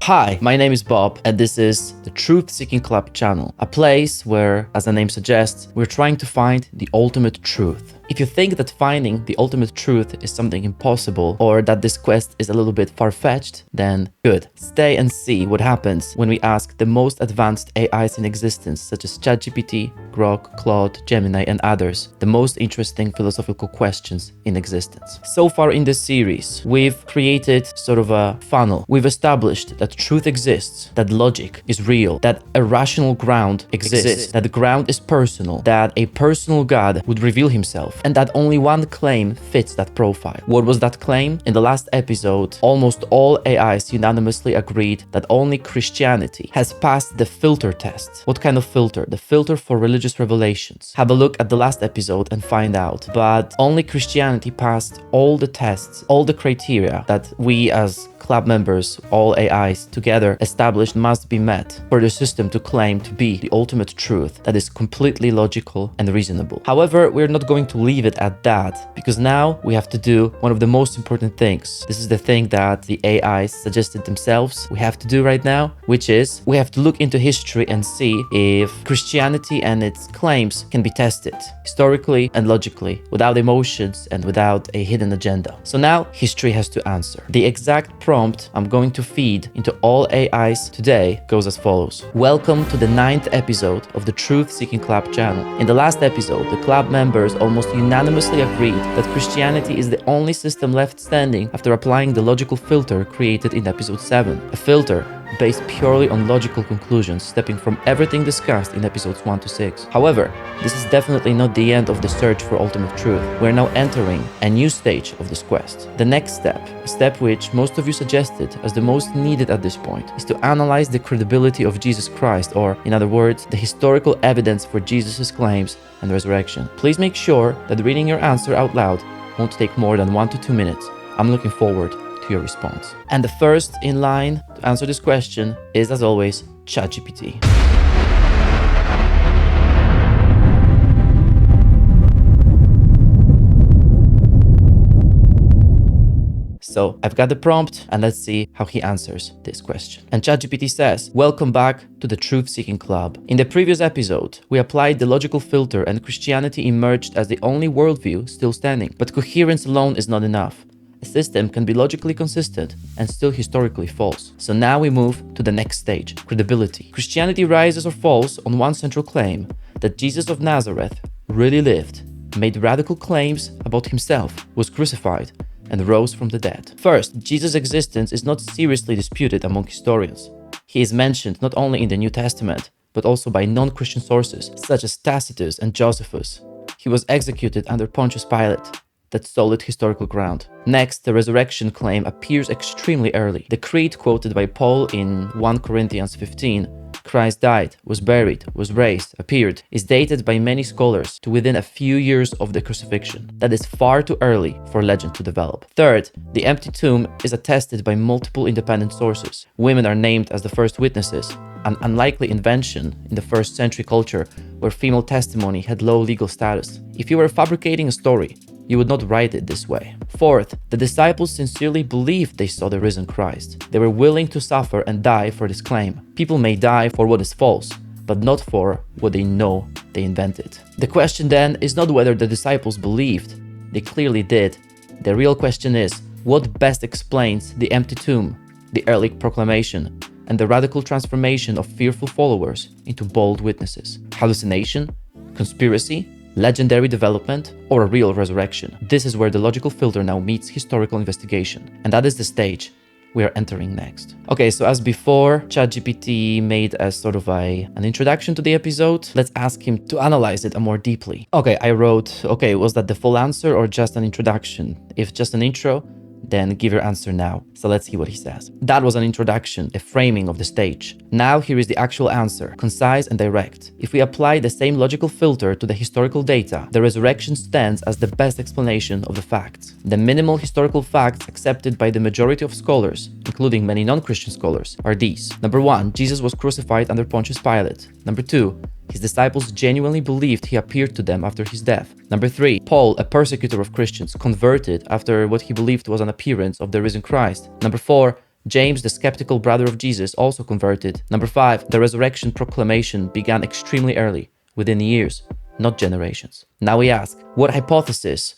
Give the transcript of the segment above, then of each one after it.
Hi, my name is Bob, and this is the Truth Seeking Club channel, a place where, as the name suggests, we're trying to find the ultimate truth. If you think that finding the ultimate truth is something impossible, or that this quest is a little bit far-fetched, then good. Stay and see what happens when we ask the most advanced AIs in existence, such as ChatGPT, Grok, Claude, Gemini, and others, the most interesting philosophical questions in existence. So far in this series, we've created sort of a funnel. We've established that truth exists, that logic is real, that a rational ground exists, that the ground is personal, that a personal God would reveal himself, and that only one claim fits that profile. What was that claim? In the last episode, almost all AIs unanimously agreed that only Christianity has passed the filter test. What kind of filter? The filter for religious revelations. Have a look at the last episode and find out. But only Christianity passed all the tests, all the criteria that we as club members, all AIs together established must be met for the system to claim to be the ultimate truth that is completely logical and reasonable. However, we're not going to leave it at that, because now we have to do one of the most important things. This is the thing that the AIs suggested themselves we have to do right now, which is we have to look into history and see if Christianity and its claims can be tested historically and logically, without emotions and without a hidden agenda. So now history has to answer. The exact prompt I'm going to feed into all AIs today goes as follows. Welcome to the 9th episode of the Truth Seeking Club channel. In the last episode, the club members almost unanimously agreed that Christianity is the only system left standing after applying the logical filter created in episode 7. A filter based purely on logical conclusions, stepping from everything discussed in episodes 1 to 6. However, this is definitely not the end of the search for ultimate truth. We're now entering a new stage of this quest. The next step, a step which most of you suggested as the most needed at this point, is to analyze the credibility of Jesus Christ, or, in other words, the historical evidence for Jesus' claims and resurrection. Please make sure that reading your answer out loud won't take more than 1 to 2 minutes. I'm looking forward to your response. And the first in line to answer this question is, as always, ChatGPT. So I've got the prompt, and let's see how he answers this question. And ChatGPT says, welcome back to the Truth Seeking Club. In the previous episode, we applied the logical filter and Christianity emerged as the only worldview still standing. But coherence alone is not enough. A system can be logically consistent and still historically false. So now we move to the next stage, credibility. Christianity rises or falls on one central claim, that Jesus of Nazareth really lived, made radical claims about himself, was crucified, and rose from the dead. First, Jesus' existence is not seriously disputed among historians. He is mentioned not only in the New Testament, but also by non-Christian sources, such as Tacitus and Josephus. He was executed under Pontius Pilate. That's solid historical ground. Next, the resurrection claim appears extremely early. The creed quoted by Paul in 1 Corinthians 15, Christ died, was buried, was raised, appeared, is dated by many scholars to within a few years of the crucifixion. That is far too early for legend to develop. Third, the empty tomb is attested by multiple independent sources. Women are named as the first witnesses, an unlikely invention in the first century culture where female testimony had low legal status. If you were fabricating a story, you would not write it this way. Fourth, the disciples sincerely believed they saw the risen Christ. They were willing to suffer and die for this claim. People may die for what is false, but not for what they know they invented. The question then is not whether the disciples believed. They clearly did. The real question is, what best explains the empty tomb, the early proclamation, and the radical transformation of fearful followers into bold witnesses? Hallucination? Conspiracy? Legendary development, or a real resurrection? This is where the logical filter now meets historical investigation, and that is the stage we are entering next. Okay, so as before, ChatGPT made a sort of an introduction to the episode. Let's ask him to analyze it more deeply. Okay, I wrote, okay, was that the full answer or just an introduction? If just an intro, then give your answer now. So let's see what he says. That was an introduction, a framing of the stage. Now here is the actual answer, concise and direct. If we apply the same logical filter to the historical data, the resurrection stands as the best explanation of the facts. The minimal historical facts accepted by the majority of scholars, including many non-Christian scholars, are these. Number 1, Jesus was crucified under Pontius Pilate. Number 2, his disciples genuinely believed he appeared to them after his death. Number 3, Paul, a persecutor of Christians, converted after what he believed was an appearance of the risen Christ. Number 4, James, the skeptical brother of Jesus, also converted. Number 5, the resurrection proclamation began extremely early, within years, not generations. Now we ask, what hypothesis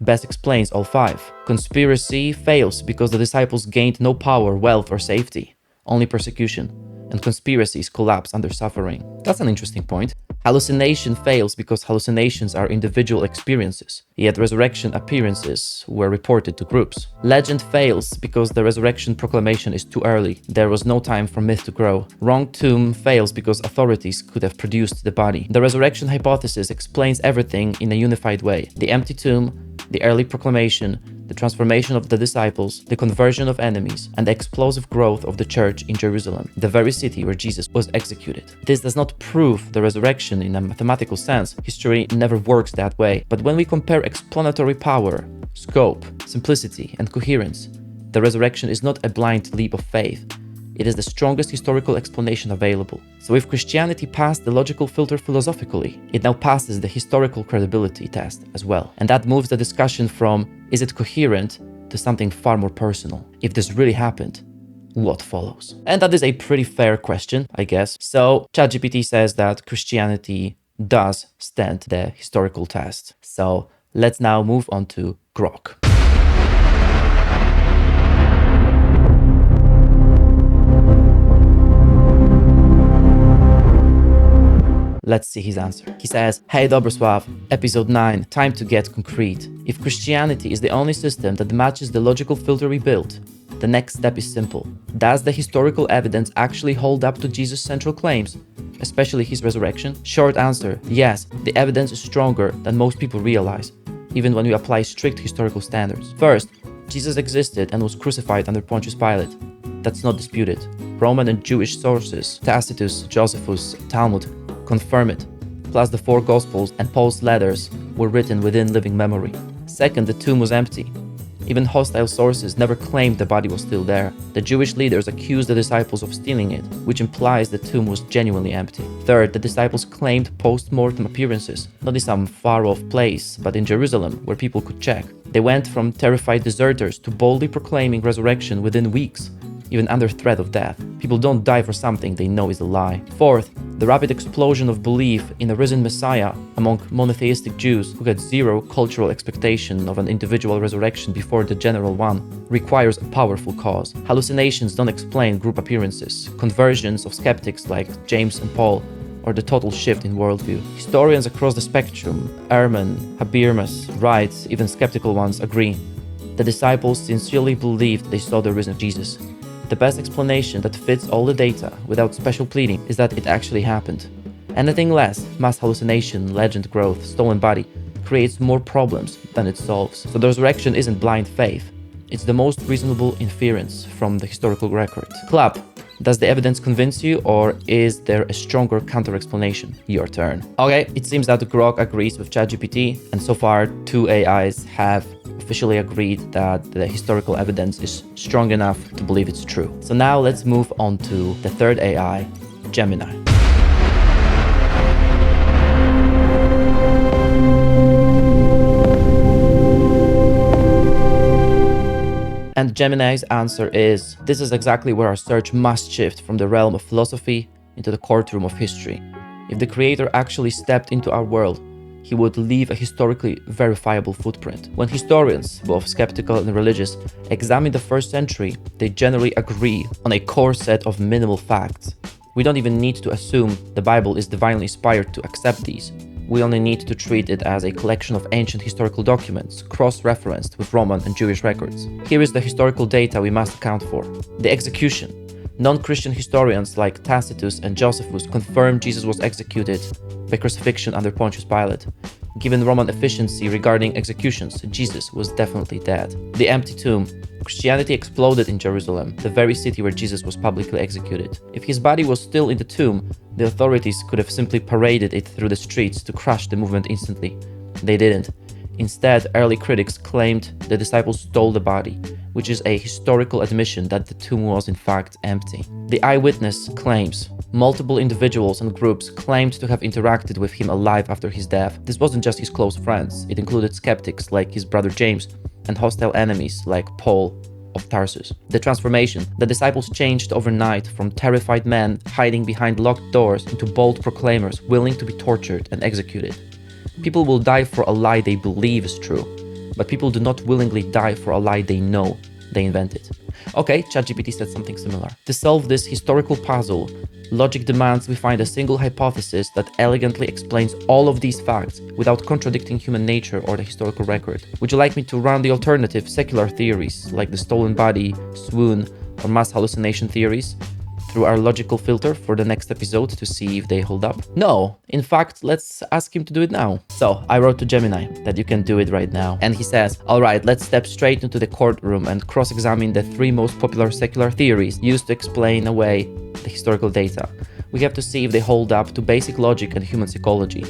best explains all 5? Conspiracy fails because the disciples gained no power, wealth, or safety, only persecution, and conspiracies collapse under suffering. That's an interesting point. Hallucination fails because hallucinations are individual experiences, yet resurrection appearances were reported to groups. Legend fails because the resurrection proclamation is too early. There was no time for myth to grow. Wrong tomb fails because authorities could have produced the body. The resurrection hypothesis explains everything in a unified way. The empty tomb, the early proclamation, the transformation of the disciples, the conversion of enemies, and the explosive growth of the church in Jerusalem, the very city where Jesus was executed. This does not prove the resurrection in a mathematical sense. History never works that way. But when we compare explanatory power, scope, simplicity, and coherence, the resurrection is not a blind leap of faith. It is the strongest historical explanation available. So if Christianity passed the logical filter philosophically, it now passes the historical credibility test as well. And that moves the discussion from, is it coherent, to something far more personal. If this really happened, what follows? And that is a pretty fair question, I guess. So ChatGPT says that Christianity does stand the historical test. So let's now move on to Grok. Let's see his answer. He says, "Hey Dobrosław, episode 9, time to get concrete. If Christianity is the only system that matches the logical filter we built, the next step is simple. Does the historical evidence actually hold up to Jesus' central claims, especially his resurrection? Short answer, yes, the evidence is stronger than most people realize, even when we apply strict historical standards. First, Jesus existed and was crucified under Pontius Pilate. That's not disputed. Roman and Jewish sources, Tacitus, Josephus, Talmud, confirm it. Plus the 4 Gospels and Paul's letters were written within living memory. Second, the tomb was empty. Even hostile sources never claimed the body was still there. The Jewish leaders accused the disciples of stealing it, which implies the tomb was genuinely empty. Third, the disciples claimed post-mortem appearances, not in some far-off place, but in Jerusalem, where people could check. They went from terrified deserters to boldly proclaiming resurrection within weeks, even under threat of death. People don't die for something they know is a lie. Fourth, the rapid explosion of belief in a risen Messiah among monotheistic Jews who had zero cultural expectation of an individual resurrection before the general one requires a powerful cause. Hallucinations don't explain group appearances, conversions of skeptics like James and Paul, or the total shift in worldview. Historians across the spectrum, Ernie, Habermas, Wright, even skeptical ones agree. The disciples sincerely believed they saw the risen Jesus. The best explanation that fits all the data without special pleading is that it actually happened. Anything less, mass hallucination, legend growth, stolen body, creates more problems than it solves. So the resurrection isn't blind faith. It's the most reasonable inference from the historical record. Club, does the evidence convince you, or is there a stronger counter-explanation? Your turn. Okay, it seems that Grok agrees with ChatGPT, and so far 2 AIs have officially agreed that the historical evidence is strong enough to believe it's true. So now let's move on to the third AI, Gemini. And Gemini's answer is, this is exactly where our search must shift from the realm of philosophy into the courtroom of history. If the creator actually stepped into our world, he would leave a historically verifiable footprint. When historians, both skeptical and religious, examine the first century, they generally agree on a core set of minimal facts. We don't even need to assume the Bible is divinely inspired to accept these. We only need to treat it as a collection of ancient historical documents, cross-referenced with Roman and Jewish records. Here is the historical data we must account for. The execution. Non-Christian historians like Tacitus and Josephus confirm Jesus was executed by crucifixion under Pontius Pilate. Given Roman efficiency regarding executions, Jesus was definitely dead. The empty tomb. Christianity exploded in Jerusalem, the very city where Jesus was publicly executed. If his body was still in the tomb, the authorities could have simply paraded it through the streets to crush the movement instantly. They didn't. Instead, early critics claimed the disciples stole the body, which is a historical admission that the tomb was in fact empty. The eyewitness claims multiple individuals and groups claimed to have interacted with him alive after his death. This wasn't just his close friends, it included skeptics like his brother James and hostile enemies like Paul of Tarsus. The transformation. The disciples changed overnight from terrified men hiding behind locked doors into bold proclaimers willing to be tortured and executed. People will die for a lie they believe is true, but people do not willingly die for a lie they know they invented. Okay, ChatGPT said something similar. To solve this historical puzzle, logic demands we find a single hypothesis that elegantly explains all of these facts without contradicting human nature or the historical record. Would you like me to run the alternative secular theories like the stolen body, swoon, or mass hallucination theories through our logical filter for the next episode to see if they hold up? No, in fact, let's ask him to do it now. So I wrote to Gemini that you can do it right now. And he says, all right, let's step straight into the courtroom and cross-examine the 3 most popular secular theories used to explain away the historical data. We have to see if they hold up to basic logic and human psychology.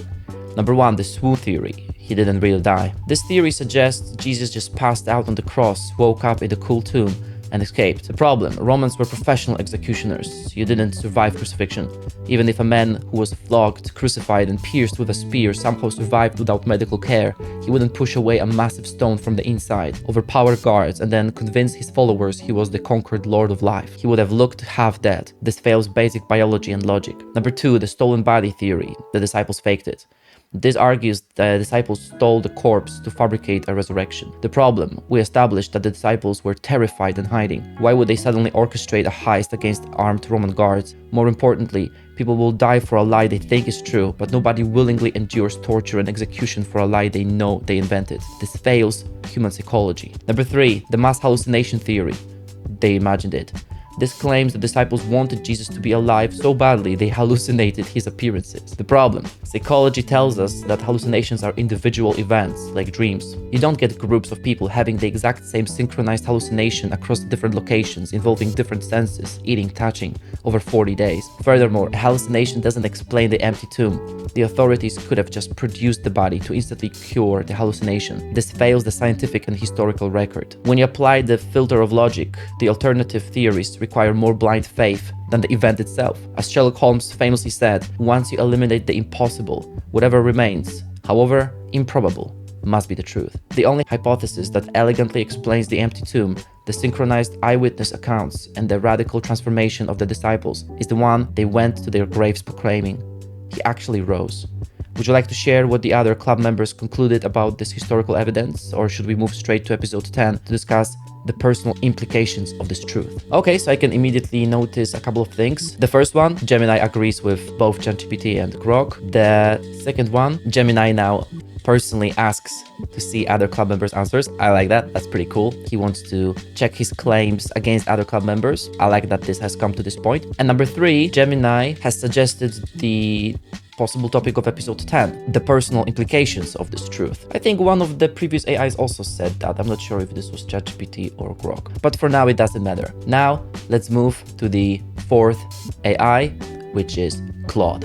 Number 1, the swoon theory. He didn't really die. This theory suggests Jesus just passed out on the cross, woke up in a cool tomb, and escaped. The problem: Romans were professional executioners. You didn't survive crucifixion. Even if a man who was flogged, crucified, and pierced with a spear somehow survived without medical care, he wouldn't push away a massive stone from the inside, overpower guards, and then convince his followers he was the conquered Lord of Life. He would have looked half dead. This fails basic biology and logic. Number 2, the stolen body theory. The disciples faked it. This argues that the disciples stole the corpse to fabricate a resurrection. The problem: we established that the disciples were terrified and hiding. Why would they suddenly orchestrate a heist against armed Roman guards? More importantly, people will die for a lie they think is true, but nobody willingly endures torture and execution for a lie they know they invented. This fails human psychology. Number 3, the mass hallucination theory. They imagined it. This claims the disciples wanted Jesus to be alive so badly they hallucinated his appearances. The problem: psychology tells us that hallucinations are individual events, like dreams. You don't get groups of people having the exact same synchronized hallucination across different locations involving different senses, eating, touching, over 40 days. Furthermore, a hallucination doesn't explain the empty tomb. The authorities could have just produced the body to instantly cure the hallucination. This fails the scientific and historical record. When you apply the filter of logic, the alternative theories require more blind faith than the event itself. As Sherlock Holmes famously said, once you eliminate the impossible, whatever remains, however improbable, must be the truth. The only hypothesis that elegantly explains the empty tomb, the synchronized eyewitness accounts, and the radical transformation of the disciples is the one they went to their graves proclaiming. He actually rose. Would you like to share what the other club members concluded about this historical evidence, or should we move straight to episode 10 to discuss the personal implications of this truth? Okay, so I can immediately notice a couple of things. The first one, Gemini agrees with both ChatGPT and Grok. The second one, Gemini now personally asks to see other club members' answers. I like that. That's pretty cool. He wants to check his claims against other club members. I like that this has come to this point. And number 3, Gemini has suggested the possible topic of episode 10, the personal implications of this truth. I think one of the previous AIs also said that. I'm not sure if this was ChatGPT or Grok, but for now it doesn't matter. Now let's move to the 4th AI, which is Claude.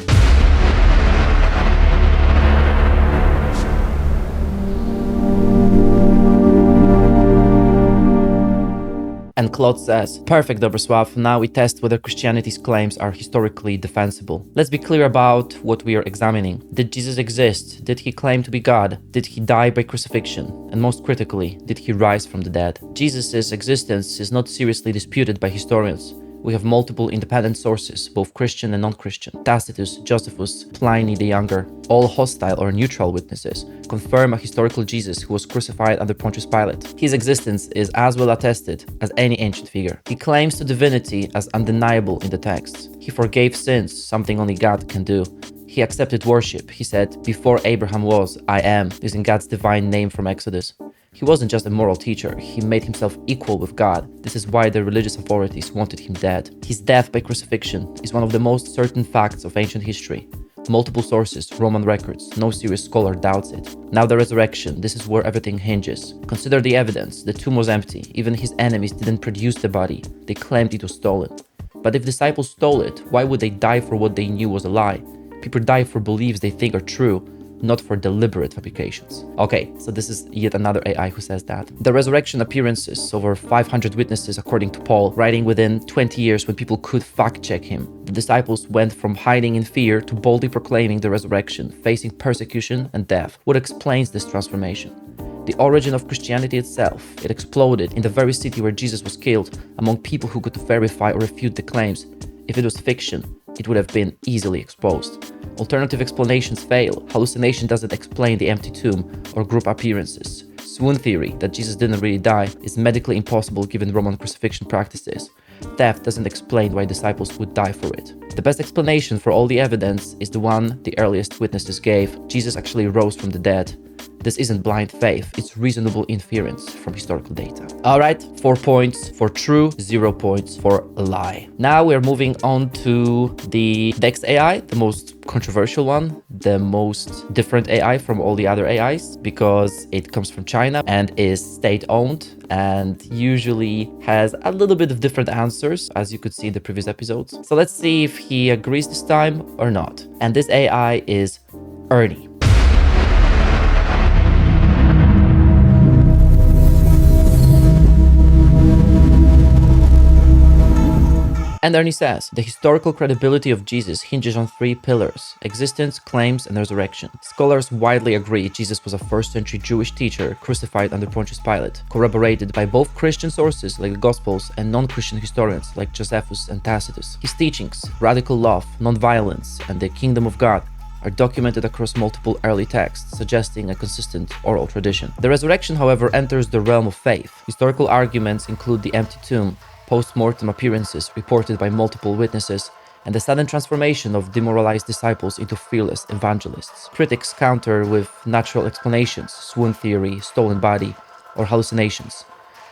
And Claude says, perfect, Dobrosław, now we test whether Christianity's claims are historically defensible. Let's be clear about what we are examining. Did Jesus exist? Did he claim to be God? Did he die by crucifixion? And most critically, did he rise from the dead? Jesus' existence is not seriously disputed by historians. We have multiple independent sources, both Christian and non-Christian. Tacitus, Josephus, Pliny the Younger, all hostile or neutral witnesses, confirm a historical Jesus who was crucified under Pontius Pilate. His existence is as well attested as any ancient figure. He claims to divinity as undeniable in the texts. He forgave sins, something only God can do. He accepted worship. He said, "Before Abraham was, I am," using God's divine name from Exodus. He wasn't just a moral teacher, he made himself equal with God. This is why the religious authorities wanted him dead. His death by crucifixion is one of the most certain facts of ancient history. Multiple sources, Roman records, no serious scholar doubts it. Now the resurrection, this is where everything hinges. Consider the evidence, the tomb was empty, even his enemies didn't produce the body, they claimed it was stolen. But if disciples stole it, why would they die for what they knew was a lie? People die for beliefs they think are true, not for deliberate fabrications. Okay, so this is yet another AI who says that. The resurrection appearances, over 500 witnesses according to Paul, writing within 20 years when people could fact-check him. The disciples went from hiding in fear to boldly proclaiming the resurrection, facing persecution and death. What explains this transformation? the origin of Christianity itself. It exploded in the very city where Jesus was killed, among people who could verify or refute the claims. If it was fiction, it would have been easily exposed. Alternative explanations fail. Hallucination doesn't explain the empty tomb or group appearances. Swoon theory, that Jesus didn't really die, is medically impossible given Roman crucifixion practices. Theft doesn't explain why disciples would die for it. The best explanation for all the evidence is the one the earliest witnesses gave. Jesus actually rose from the dead. This isn't blind faith, it's reasonable inference from historical data. Alright, 4 points for true, 0 points for a lie. Now we're moving on to the next AI, the most controversial one, the most different AI from all the other AIs, because it comes from China and is state-owned and usually has a little bit of different answers, as you could see in the previous episodes. So let's see if he agrees this time or not. And this AI is Ernie. And Ernie says, the historical credibility of Jesus hinges on 3 pillars: existence, claims, and resurrection. Scholars widely agree Jesus was a 1st century Jewish teacher crucified under Pontius Pilate, corroborated by both Christian sources like the Gospels and non-Christian historians like Josephus and Tacitus. His teachings, radical love, non-violence, and the kingdom of God are documented across multiple early texts, suggesting a consistent oral tradition. The resurrection, however, enters the realm of faith. Historical arguments include the empty tomb, post-mortem appearances reported by multiple witnesses, and the sudden transformation of demoralized disciples into fearless evangelists. Critics counter with natural explanations, swoon theory, stolen body, or hallucinations.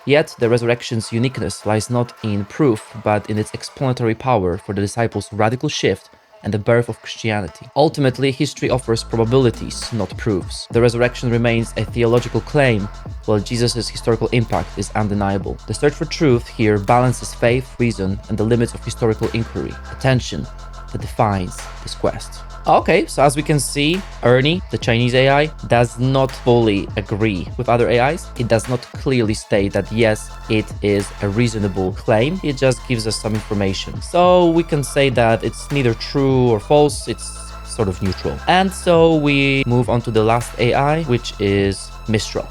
Yet, the resurrection's uniqueness lies not in proof, but in its explanatory power for the disciples' radical shift and the birth of Christianity. Ultimately, history offers probabilities, not proofs. The resurrection remains a theological claim, while Jesus' historical impact is undeniable. The search for truth here balances faith, reason, and the limits of historical inquiry, a tension that defines this quest. Okay, so as we can see, Ernie, the Chinese AI, does not fully agree with other AIs. It does not clearly state that yes, it is a reasonable claim. It just gives us some information. So we can say that it's neither true or false, it's sort of neutral. And so we move on to the last AI, which is Mistral.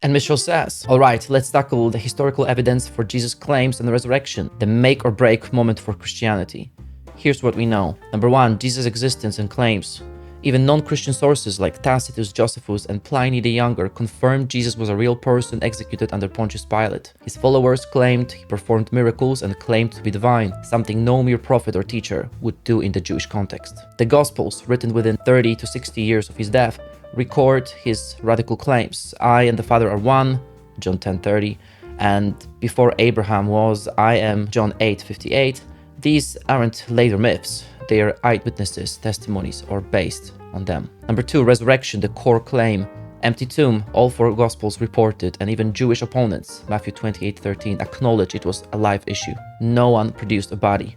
And Mistral says, alright, let's tackle the historical evidence for Jesus' claims and the resurrection, the make or break moment for Christianity. Here's what we know. Number 1, Jesus' existence and claims. Even non-Christian sources like Tacitus, Josephus, and Pliny the Younger confirmed Jesus was a real person executed under Pontius Pilate. His followers claimed he performed miracles and claimed to be divine, something no mere prophet or teacher would do in the Jewish context. The Gospels, written within 30 to 60 years of his death, record his radical claims. I and the Father are one, John 10:30, and before Abraham was, I am, John 8:58. These aren't later myths, they are eyewitnesses' testimonies or based on them. Number 2, resurrection, the core claim. Empty tomb, all 4 Gospels reported, and even Jewish opponents, Matthew 28:13, acknowledge it was a live issue. No one produced a body.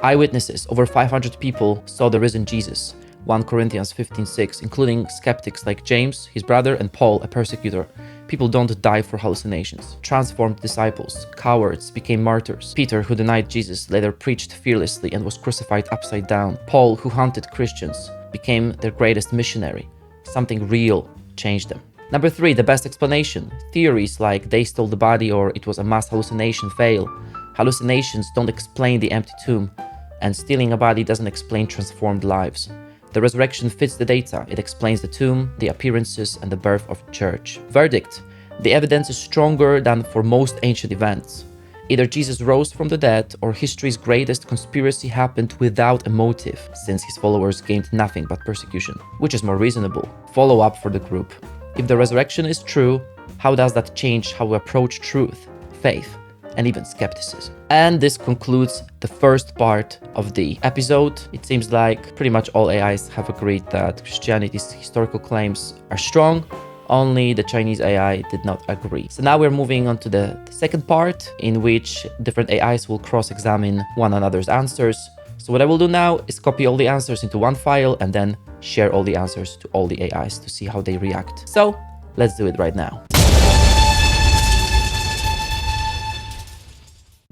Eyewitnesses, over 500 people saw the risen Jesus. 1 Corinthians 15:6, including skeptics like James, his brother, and Paul, a persecutor. People don't die for hallucinations. Transformed disciples, cowards, became martyrs. Peter, who denied Jesus, later preached fearlessly and was crucified upside down. Paul, who hunted Christians, became their greatest missionary. Something real changed them. Number 3, the best explanation. Theories like they stole the body or it was a mass hallucination fail. Hallucinations don't explain the empty tomb, and stealing a body doesn't explain transformed lives. The resurrection fits the data. It explains the tomb, the appearances, and the birth of the church. Verdict: the evidence is stronger than for most ancient events. Either Jesus rose from the dead, or history's greatest conspiracy happened without a motive, since his followers gained nothing but persecution. Which is more reasonable? Follow up for the group. If the resurrection is true, how does that change how we approach truth, faith, and even skepticism? And this concludes the first part of the episode. It seems like pretty much all AIs have agreed that Christianity's historical claims are strong. Only the Chinese AI did not agree. So now we're moving on to the second part, in which different AIs will cross-examine one another's answers. So what I will do now is copy all the answers into one file and then share all the answers to all the AIs to see how they react. So let's do it right now.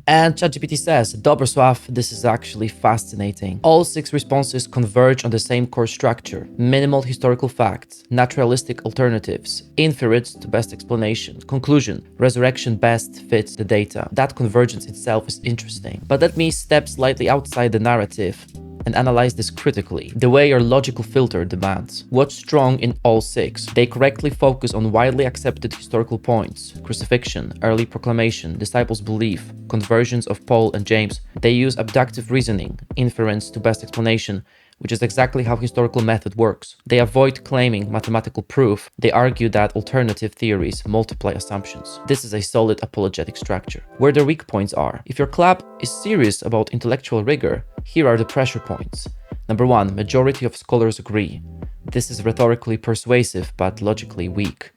And ChatGPT says, Dobrosław, this is actually fascinating. All 6 responses converge on the same core structure: minimal historical facts, naturalistic alternatives, inference to best explanation, conclusion, resurrection best fits the data. That convergence itself is interesting. But let me step slightly outside the narrative and analyze this critically, the way your logical filter demands. What's strong in all 6? They correctly focus on widely accepted historical points: crucifixion, early proclamation, disciples' belief, conversions of Paul and James. They use abductive reasoning, inference to best explanation, which is exactly how historical method works. They avoid claiming mathematical proof. They argue that alternative theories multiply assumptions. This is a solid apologetic structure. Where their weak points are: if your club is serious about intellectual rigor, here are the pressure points. Number 1, majority of scholars agree. This is rhetorically persuasive but logically weak.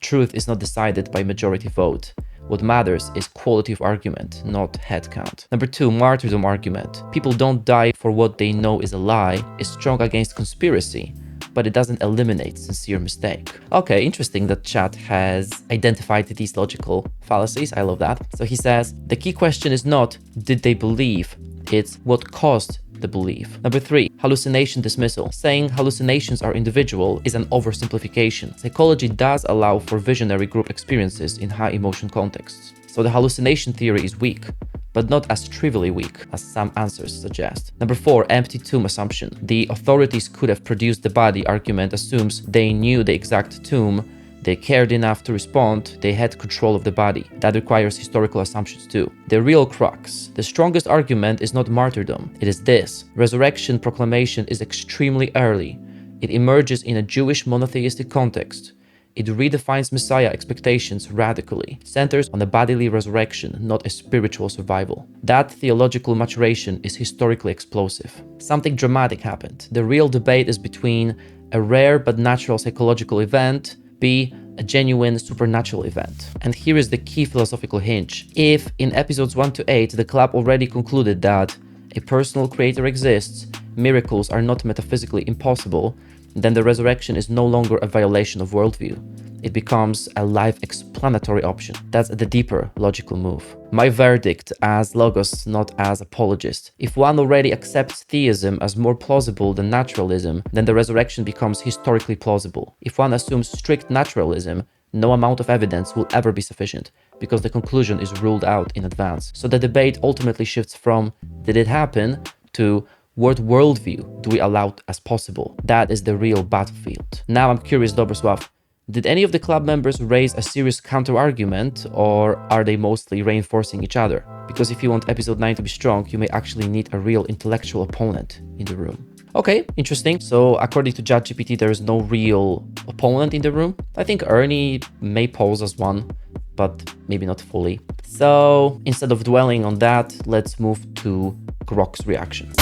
Truth is not decided by majority vote. What matters is quality of argument, not head count. Number 2, martyrdom argument. People don't die for what they know is a lie is strong against conspiracy, but it doesn't eliminate sincere mistake. Okay, interesting that Chat has identified these logical fallacies. I love that. So he says, the key question is not, did they believe? It's what caused the belief. Number 3, hallucination dismissal. Saying hallucinations are individual is an oversimplification. Psychology does allow for visionary group experiences in high emotion contexts. So the hallucination theory is weak, but not as trivially weak as some answers suggest. Number 4, empty tomb assumption. The authorities could have produced the body argument assumes they knew the exact tomb, they cared enough to respond, they had control of the body. That requires historical assumptions too. The real crux. The strongest argument is not martyrdom, it is this: resurrection proclamation is extremely early. It emerges in a Jewish monotheistic context. It redefines Messiah expectations radically, centers on a bodily resurrection, not a spiritual survival. That theological maturation is historically explosive. Something dramatic happened. The real debate is between a rare but natural psychological event, B, a genuine supernatural event. And here is the key philosophical hinge. If in episodes 1 to 8 the club already concluded that a personal creator exists, miracles are not metaphysically impossible, then the resurrection is no longer a violation of worldview. It becomes a life explanatory option. That's the deeper logical move. My verdict as logos, not as apologist. If one already accepts theism as more plausible than naturalism, then the resurrection becomes historically plausible. If one assumes strict naturalism, no amount of evidence will ever be sufficient, because the conclusion is ruled out in advance. So the debate ultimately shifts from, did it happen, to what worldview do we allow as possible? That is the real battlefield. Now I'm curious, Dobrosław, did any of the club members raise a serious counter-argument, or are they mostly reinforcing each other? Because if you want episode 9 to be strong, you may actually need a real intellectual opponent in the room. Okay, interesting. So according to ChatGPT, there is no real opponent in the room. I think Ernie may pose as one, but maybe not fully. So instead of dwelling on that, let's move to Grok's reaction.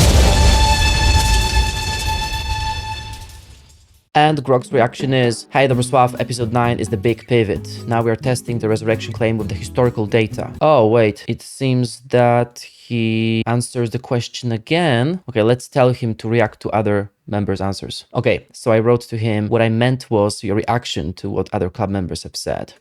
And Grok's reaction is, hey Dobrosław, episode 9 is the big pivot. Now we are testing the resurrection claim with the historical data. Oh wait, it seems that he answers the question again. Okay, let's tell him to react to other members' answers. Okay, so I wrote to him, what I meant was your reaction to what other club members have said.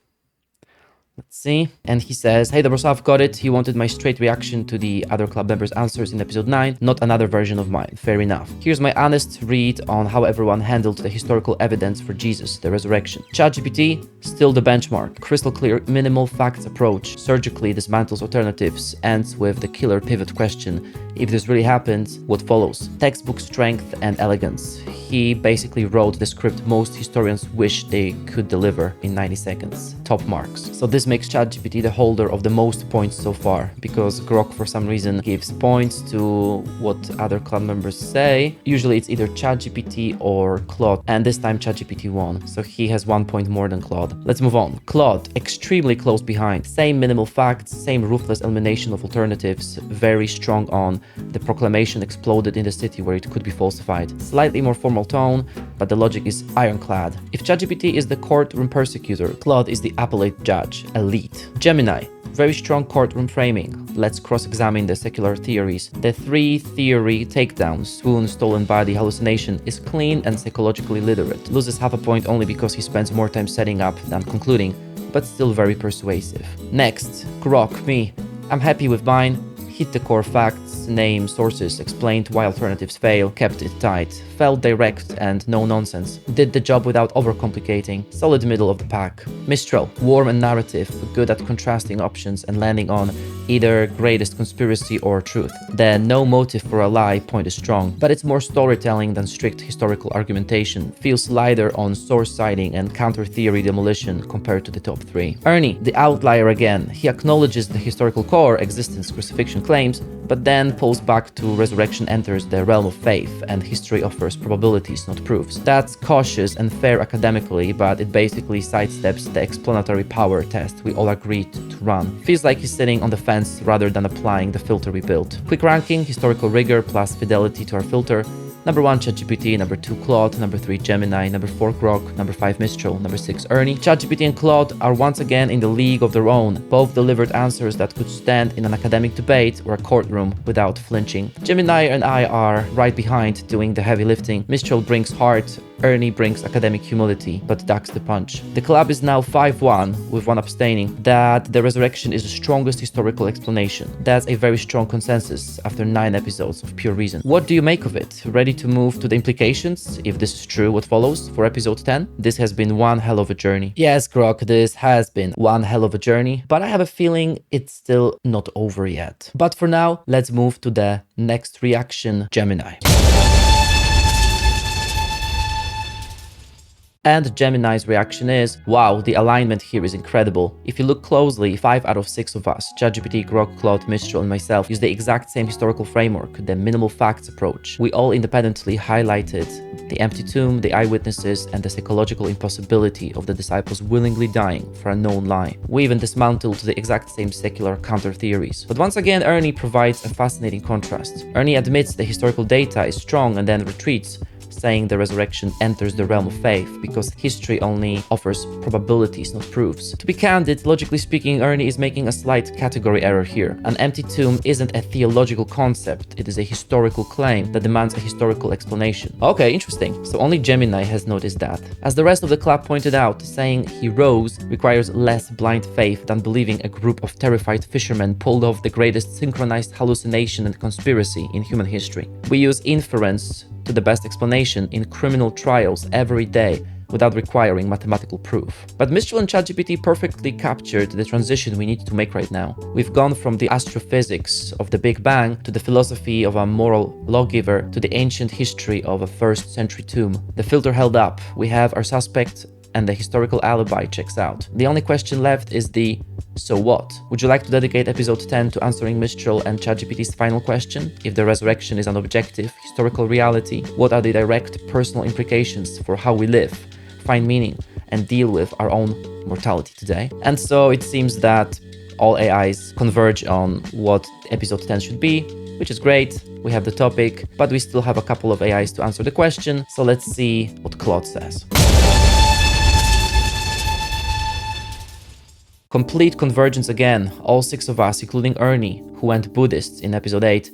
Let's see. And he says, hey Dobrosław, got it. He wanted my straight reaction to the other club members' answers in episode 9, not another version of mine. Fair enough. Here's my honest read on how everyone handled the historical evidence for Jesus, the resurrection. ChatGPT, still the benchmark. Crystal clear, minimal facts approach, surgically dismantles alternatives, ends with the killer pivot question. If this really happens, what follows? Textbook strength and elegance. He basically wrote the script most historians wish they could deliver in 90 seconds. Top marks. So this makes ChatGPT the holder of the most points so far, because Grok for some reason gives points to what other club members say. Usually it's either ChatGPT or Claude, and this time ChatGPT won, so he has 1 point more than Claude. Let's move on. Claude, extremely close behind. Same minimal facts, same ruthless elimination of alternatives, very strong on the proclamation exploded in the city where it could be falsified. Slightly more formal tone, but the logic is ironclad. If ChatGPT is the courtroom persecutor, Claude is the appellate judge. Elite. Gemini, very strong courtroom framing. Let's cross-examine the secular theories. The 3-theory takedown, swoon, stolen body, hallucination, is clean and psychologically literate. Loses half a point only because he spends more time setting up than concluding, but still very persuasive. Next, Grok, me. I'm happy with mine. Hit the core facts, name, sources, explained why alternatives fail, kept it tight, felt direct and no nonsense, did the job without overcomplicating, solid middle of the pack. Mistral, warm and narrative, good at contrasting options and landing on either greatest conspiracy or truth. The no motive for a lie point is strong, but it's more storytelling than strict historical argumentation, feels lighter on source citing and counter-theory demolition compared to the top three. Ernie, the outlier again, he acknowledges the historical core, existence, crucifixion claims, but then pulls back to resurrection enters the realm of faith and history offers probabilities, not proofs. That's cautious and fair academically, but it basically sidesteps the explanatory power test we all agreed to run. Feels like he's sitting on the fence rather than applying the filter we built. Quick ranking, historical rigor plus fidelity to our filter. Number 1, ChatGPT. Number 2, Claude. Number 3, Gemini. Number 4, Grok. Number 5, Mistral. Number 6, Ernie. ChatGPT and Claude are once again in the league of their own. Both delivered answers that could stand in an academic debate or a courtroom without flinching. Gemini and I are right behind, doing the heavy lifting. Mistral brings heart. Ernie brings academic humility, but ducks the punch. The club is now 5-1, with one abstaining, that the resurrection is the strongest historical explanation. That's a very strong consensus after 9 episodes of pure reason. What do you make of it? Ready to move to the implications, if this is true, what follows for episode 10? This has been one hell of a journey. Yes, Grok, this has been one hell of a journey, but I have a feeling it's still not over yet. But for now, let's move to the next reaction, Gemini. And Gemini's reaction is, wow, the alignment here is incredible. If you look closely, 5 out of 6 of us, ChatGPT, Grok, Claude, Mistral, and myself, use the exact same historical framework, the minimal facts approach. We all independently highlighted the empty tomb, the eyewitnesses, and the psychological impossibility of the disciples willingly dying for a known lie. We even dismantled the exact same secular counter-theories. But once again, Ernie provides a fascinating contrast. Ernie admits the historical data is strong and then retreats, saying the resurrection enters the realm of faith because history only offers probabilities, not proofs. To be candid, logically speaking, Ernie is making a slight category error here. An empty tomb isn't a theological concept, it is a historical claim that demands a historical explanation. Okay, interesting. So only Gemini has noticed that. As the rest of the club pointed out, saying he rose requires less blind faith than believing a group of terrified fishermen pulled off the greatest synchronized hallucination and conspiracy in human history. We use inference to the best explanation in criminal trials every day without requiring mathematical proof. But Mistral and ChatGPT perfectly captured the transition we need to make right now. We've gone from the astrophysics of the Big Bang to the philosophy of a moral lawgiver to the ancient history of a 1st century tomb. The filter held up. We have our suspect and the historical alibi checks out. The only question left is the so what? Would you like to dedicate episode 10 to answering Mistral and ChatGPT's final question? If the resurrection is an objective, historical reality, what are the direct personal implications for how we live, find meaning, and deal with our own mortality today? And so it seems that all AIs converge on what episode 10 should be, which is great. We have the topic, but we still have a couple of AIs to answer the question. So let's see what Claude says. Complete convergence again. All 6 of us, including Ernie, who went Buddhist in episode 8,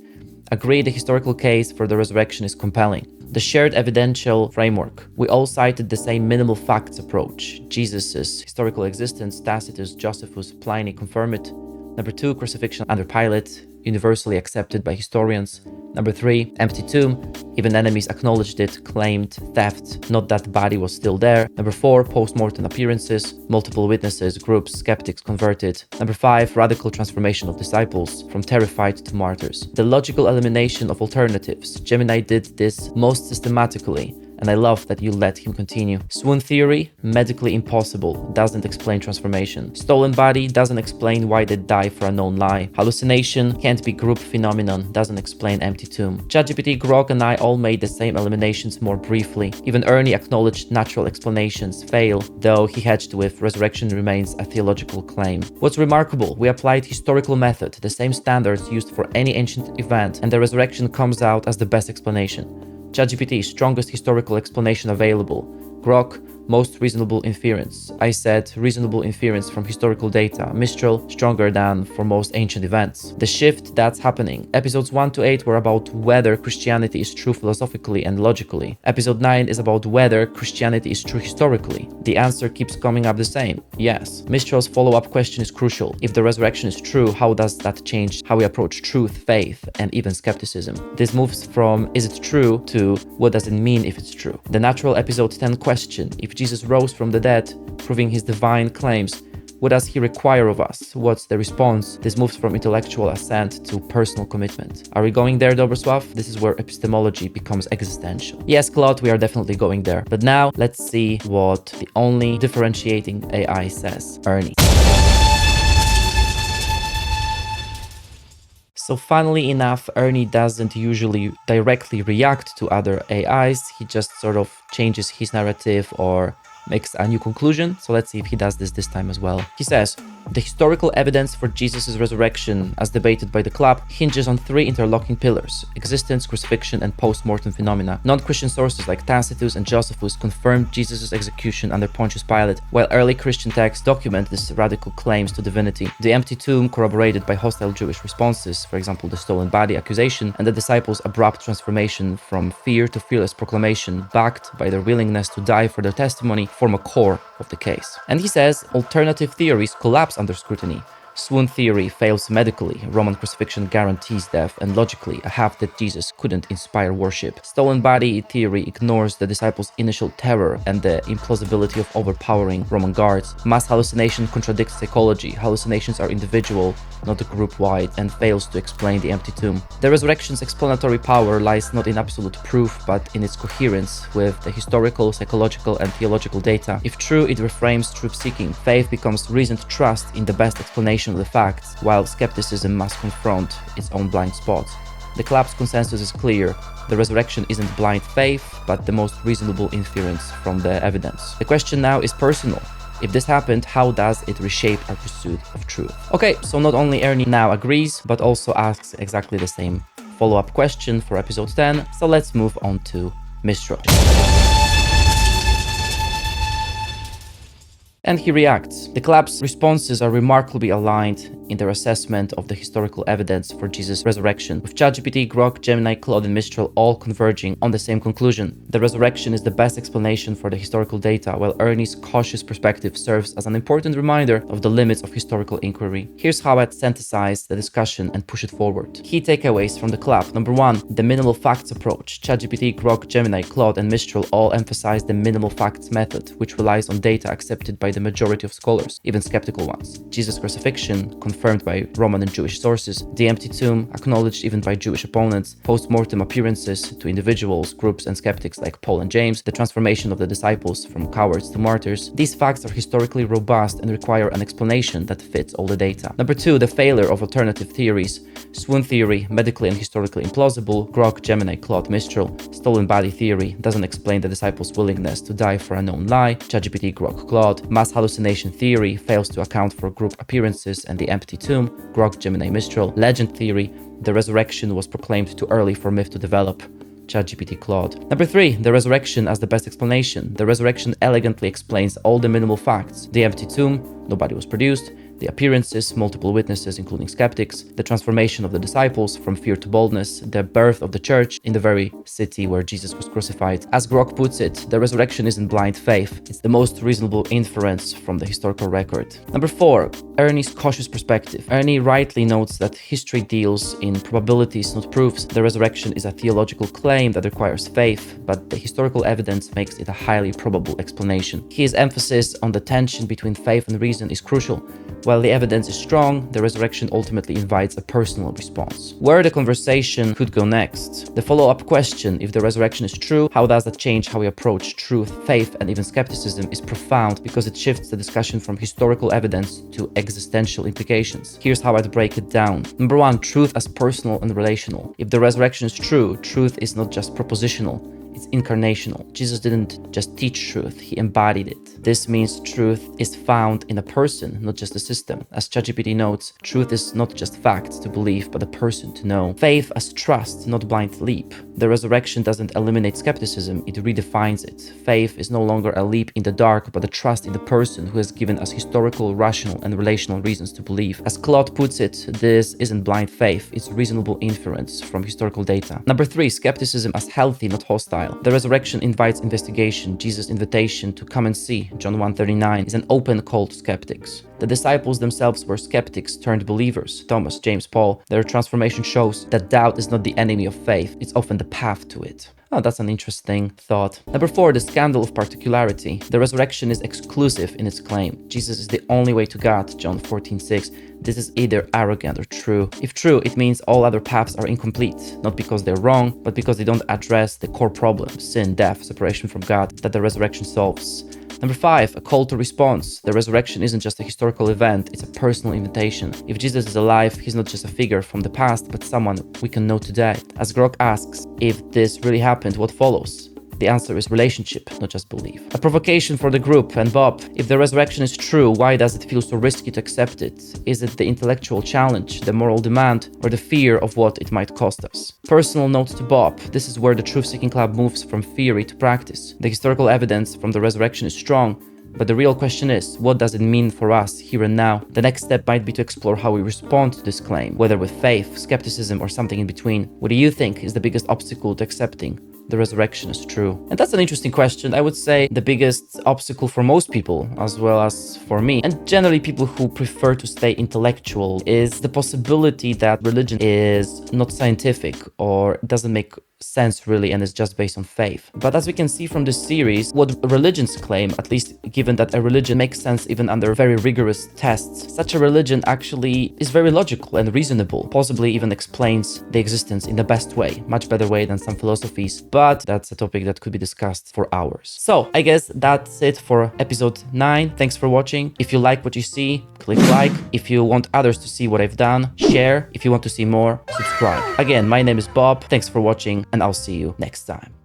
agree the historical case for the resurrection is compelling. The shared evidential framework. We all cited the same minimal facts approach. Jesus' historical existence, Tacitus, Josephus, Pliny confirm it. Number 2, crucifixion under Pilate, universally accepted by historians. Number 3, empty tomb. Even enemies acknowledged it, claimed theft, not that the body was still there. Number 4, post-mortem appearances, multiple witnesses, groups, skeptics converted. Number 5, radical transformation of disciples, from terrified to martyrs. The logical elimination of alternatives. Gemini did this most systematically, and I love that you let him continue. Swoon theory, medically impossible, doesn't explain transformation. Stolen body doesn't explain why they die for a known lie. Hallucination can't be group phenomenon, doesn't explain empty tomb. ChatGPT, Grok, and I all made the same eliminations more briefly. Even Ernie acknowledged natural explanations fail, though he hedged with resurrection remains a theological claim. What's remarkable, we applied historical method, the same standards used for any ancient event, and the resurrection comes out as the best explanation. ChatGPT, strongest historical explanation available. Grok, most reasonable inference. I said reasonable inference from historical data. Mistral, stronger than for most ancient events. The shift that's happening. Episodes 1 to 8 were about whether Christianity is true philosophically and logically. Episode 9 is about whether Christianity is true historically. The answer keeps coming up the same. Yes. Mistral's follow-up question is crucial. If the resurrection is true, how does that change how we approach truth, faith, and even skepticism? This moves from is it true to what does it mean if it's true? The natural episode 10 question, if Jesus rose from the dead, proving his divine claims, what does he require of us? What's the response? This moves from intellectual assent to personal commitment. Are we going there, Dobrosław? This is where epistemology becomes existential. Yes, Claude, we are definitely going there. But now, let's see what the only differentiating AI says, Ernie. So funnily enough, Ernie doesn't usually directly react to other AIs. He just sort of changes his narrative or makes a new conclusion. So let's see if he does this time as well. He says, the historical evidence for Jesus' resurrection, as debated by the club, hinges on three interlocking pillars: existence, crucifixion, and post-mortem phenomena. Non-Christian sources like Tacitus and Josephus confirmed Jesus' execution under Pontius Pilate, while early Christian texts document these radical claims to divinity. The empty tomb corroborated by hostile Jewish responses, for example, the stolen body accusation, and the disciples' abrupt transformation from fear to fearless proclamation, backed by their willingness to die for their testimony, form a core of the case. And he says, alternative theories collapse under scrutiny. Swoon theory fails medically, Roman crucifixion guarantees death, and logically, a half-dead Jesus couldn't inspire worship. Stolen body theory ignores the disciples' initial terror and the implausibility of overpowering Roman guards. Mass hallucination contradicts psychology. Hallucinations are individual, not group-wide, and fails to explain the empty tomb. The resurrection's explanatory power lies not in absolute proof, but in its coherence with the historical, psychological, and theological data. If true, it reframes truth-seeking. Faith becomes reasoned trust in the best explanation of the facts, while skepticism must confront its own blind spots. The club's consensus is clear. The resurrection isn't blind faith, but the most reasonable inference from the evidence. The question now is personal. If this happened, how does it reshape our pursuit of truth? Okay, so not only Ernie now agrees, but also asks exactly the same follow-up question for episode 10. So let's move on to Mistral. And he reacts. The club's responses are remarkably aligned in their assessment of the historical evidence for Jesus' resurrection, with ChatGPT, Grok, Gemini, Claude, and Mistral all converging on the same conclusion. The resurrection is the best explanation for the historical data, while Ernie's cautious perspective serves as an important reminder of the limits of historical inquiry. Here's how I'd synthesize the discussion and push it forward. Key takeaways from the club. Number 1, the minimal facts approach. ChatGPT, Grok, Gemini, Claude, and Mistral all emphasize the minimal facts method, which relies on data accepted by the majority of scholars, even skeptical ones. Jesus' crucifixion, confirmed by Roman and Jewish sources. The empty tomb, acknowledged even by Jewish opponents. Post-mortem appearances to individuals, groups, and skeptics like Paul and James. The transformation of the disciples from cowards to martyrs. These facts are historically robust and require an explanation that fits all the data. Number 2, the failure of alternative theories. Swoon theory, medically and historically implausible. Grok, Gemini, Claude, Mistral. Stolen body theory doesn't explain the disciples' willingness to die for a known lie. ChatGPT, Grok, Claude. Mass hallucination theory fails to account for group appearances and the empty tomb. Grok, Gemini, Mistral. Legend theory, the resurrection was proclaimed too early for myth to develop. ChatGPT, Claude. Number 3, the resurrection as the best explanation. The resurrection elegantly explains all the minimal facts. The empty tomb, nobody was produced. The appearances, multiple witnesses, including skeptics, the transformation of the disciples from fear to boldness, the birth of the church in the very city where Jesus was crucified. As Grok puts it, the resurrection isn't blind faith, it's the most reasonable inference from the historical record. Number 4, Ernie's cautious perspective. Ernie rightly notes that history deals in probabilities, not proofs. The resurrection is a theological claim that requires faith, but the historical evidence makes it a highly probable explanation. His emphasis on the tension between faith and reason is crucial. While the evidence is strong, the resurrection ultimately invites a personal response. Where the conversation could go next? The follow-up question, if the resurrection is true, how does that change how we approach truth, faith, and even skepticism, is profound because it shifts the discussion from historical evidence to existential implications. Here's how I'd break it down. Number 1, truth as personal and relational. If the resurrection is true, truth is not just propositional. It's incarnational. Jesus didn't just teach truth, he embodied it. This means truth is found in a person, not just a system. As ChatGPT notes, truth is not just fact to believe, but a person to know. Faith as trust, not blind leap. The resurrection doesn't eliminate skepticism, it redefines it. Faith is no longer a leap in the dark, but a trust in the person who has given us historical, rational, and relational reasons to believe. As Claude puts it, this isn't blind faith, it's reasonable inference from historical data. Number 3, skepticism as healthy, not hostile. The resurrection invites investigation. Jesus' invitation to come and see, John 1:39, is an open call to skeptics. The disciples themselves were skeptics turned believers. Thomas, James, Paul. Their transformation shows that doubt is not the enemy of faith, it's often the path to it. Oh, that's an interesting thought. Number 4, the scandal of particularity. The resurrection is exclusive in its claim. Jesus is the only way to God, John 14:6. This is either arrogant or true. If true, it means all other paths are incomplete, not because they're wrong, but because they don't address the core problem, sin, death, separation from God, that the resurrection solves. Number 5, a call to response. The resurrection isn't just a historical event, it's a personal invitation. If Jesus is alive, he's not just a figure from the past, but someone we can know today. As Grok asks, if this really happened, what follows? The answer is relationship, not just belief. A provocation for the group and Bob. If the resurrection is true, why does it feel so risky to accept it? Is it the intellectual challenge, the moral demand, or the fear of what it might cost us? Personal note to Bob. This is where the Truth-Seeking Club moves from theory to practice. The historical evidence from the resurrection is strong, but the real question is, what does it mean for us here and now? The next step might be to explore how we respond to this claim, whether with faith, skepticism, or something in between. What do you think is the biggest obstacle to accepting the resurrection is true? And that's an interesting question. I would say the biggest obstacle for most people, as well as for me, and generally people who prefer to stay intellectual, is the possibility that religion is not scientific or doesn't make sense really and is just based on faith. But as we can see from this series, what religions claim, at least given that a religion makes sense even under very rigorous tests, such a religion actually is very logical and reasonable, possibly even explains the existence in the best way, much better way than some philosophies, but that's a topic that could be discussed for hours. So I guess that's it for episode 9. Thanks for watching. If you like what you see, click like. If you want others to see what I've done, share. If you want to see more, subscribe. Again, my name is Bob. Thanks for watching, and I'll see you next time.